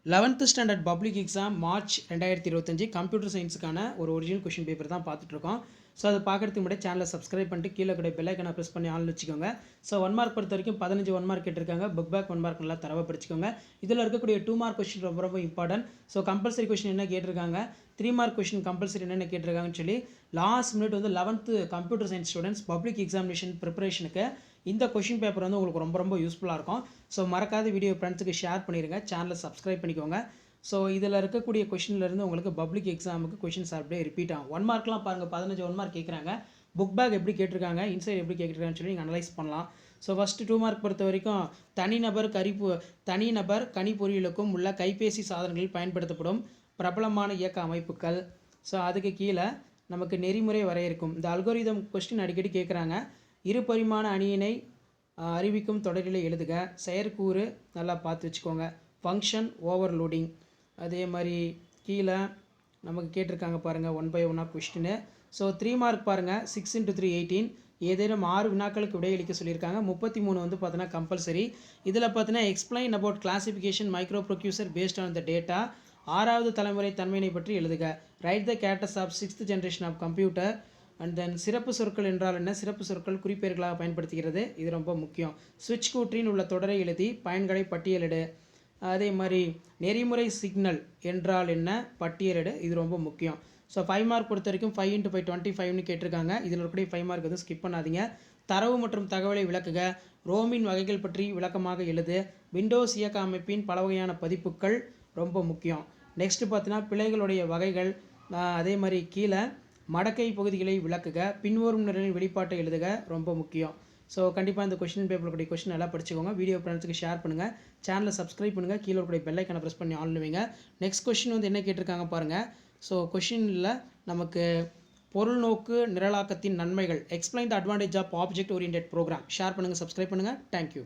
11th standard public exam March 2025 computer சயின்ஸுக்கான ஒரு original question paper தான் பார்த்துட்ருக்கோம். ஸோ அதை பார்க்குறதுக்கு முன்னாடி சேனலை சப்ஸ்கிரைப் பண்ணிட்டு கீழே கூட பெல் ஐக்கனை ப்ரெஸ் பண்ணி ஆள்னு வச்சுக்கோங்க. ஸோ 1 மார்க் பொறுத்த வரைக்கும் 15 1 மார்க் கேட்டிருக்காங்க. புக் பேக் 1 மார்க் நல்லா தரவை படிச்சுக்கோங்க. இதில் இருக்கக்கூடிய 2 மார்க் கொஷின் ரொம்ப ரொம்ப இம்பார்ட்டன்ட். ஸோ கம்பல்சரி கொஷின் என்ன கேட்டிருக்காங்க, 3 மார்க் கொஷின் கம்பல்சரி என்னென்ன கேட்டிருக்காங்கன்னு சொல்லி லாஸ்ட் மினிட் வந்து 11th computer science students public examination ப்ரிப்பரேஷனுக்கு இந்த கொஷின் பேப்பர் வந்து உங்களுக்கு ரொம்ப ரொம்ப யூஸ்ஃபுல்லாக இருக்கும். ஸோ மறக்காத வீடியோ ஃப்ரெண்ட்ஸுக்கு ஷேர் பண்ணிடுங்க, சேனலை சப்ஸ்கிரைப் பண்ணிக்கோங்க. ஸோ இதில் இருக்கக்கூடிய கொஷின்லேருந்து உங்களுக்கு பப்ளிக் எக்ஸாமுக்கு கொஷின்ஸ் அப்படியே ரிப்பீட் ஆகும். 1 மார்க்லாம் பாருங்கள், 15 1 மார்க் கேட்குறாங்க. புக் பேக் எப்படி கேட்டிருக்காங்க, இன்சைட் எப்படி கேட்டிருக்காங்கன்னு சொல்லி நீங்கள் அனலைஸ் பண்ணலாம். ஸோ ஃபஸ்ட்டு 2 மார்க் பொறுத்த வரைக்கும் தனிநபர் கணிப்பொறிகளுக்கும் உள்ள கைபேசி சாதனங்களில் பயன்படுத்தப்படும் பிரபலமான இயக்க அமைப்புகள். ஸோ அதுக்கு கீழே நமக்கு நெறிமுறை வரையறுக்கும் இந்த அல்கோரிதம் கொஸ்டின் அடிக்கடி கேட்குறாங்க. இருபரிமாண அணியினை அறிவிக்கும் தொடரில் எழுதுக. செயற்கூறு நல்லா பார்த்து வச்சுக்கோங்க. Function overloading. அதே மாதிரி கீழே நமக்கு கேட்டிருக்காங்க பாருங்கள் 1 by 1 கொஸ்டின். ஸோ 3 மார்க் பாருங்கள், 6 × 3 18. ஏதேனும் 6 வினாக்களுக்கு விடையளிக்க சொல்லியிருக்காங்க. 33 வந்து பார்த்தோன்னா கம்பல்சரி. இதில் பார்த்தீங்கன்னா explain about classification microprocessor based on the data. 6வது தலைமுறை தன்மையினை பற்றி எழுதுக. Write the characters of 6th generation of computer. And then சிறப்பு சொற்கள் என்றால் என்ன, சிறப்பு சொற்கள் குறிப்பெயர்களாக பயன்படுத்துகிறது, இது ரொம்ப முக்கியம். சுவிட்ச் கூற்றின் உள்ள தொடரை எழுதி பயன்களை பட்டியலிடு. அதே மாதிரி நெறிமுறை சிக்னல் என்றால் என்ன, பட்டியலிடு, இது ரொம்ப முக்கியம். ஸோ 5 மார்க் பொறுத்த வரைக்கும் 5 × 5 25ன்னு கேட்டிருக்காங்க. இதில் இருக்கக்கூடிய 5 மார்க் வந்து ஸ்கிப் பண்ணாதீங்க. தரவு மற்றும் தகவலை விளக்குக. ரோமின் வகைகள் பற்றி விளக்கமாக எழுது. விண்டோஸ் இயக்க அமைப்பின் பல வகையான பதிப்புகள் ரொம்ப முக்கியம். நெக்ஸ்ட் பார்த்தீங்கன்னா பிழைகளுடைய வகைகள். அதே மாதிரி கீழே மடக்கை பகுதிகளை விளக்குக. பின்வரும் நிரலின் வெளிப்பாட்டை எழுதுக, ரொம்ப முக்கியம். ஸோ கண்டிப்பாக இந்த கொஷின் பேப்பருடைய கொஷின் நல்லா படிச்சுக்கோங்க. வீடியோ ஃப்ரெண்ட்ஸுக்கு ஷேர் பண்ணுங்கள், சேனலை சப்ஸ்கிரைப் பண்ணுங்கள், கீழே இருக்கக்கூடிய பெல் ஐக்கனை ப்ரெஸ் பண்ணி ஆன் பண்ணுவீங்க. நெக்ஸ்ட் கொஷின் வந்து என்ன கேட்டிருக்காங்க பாருங்கள். ஸோ கொஷினில் நமக்கு பொருள் நோக்கு நிரலாக்கத்தின் நன்மைகள், explain the advantage of object oriented program. Share பண்ணுங்கள், சப்ஸ்கிரைப் பண்ணுங்கள். தேங்க்யூ.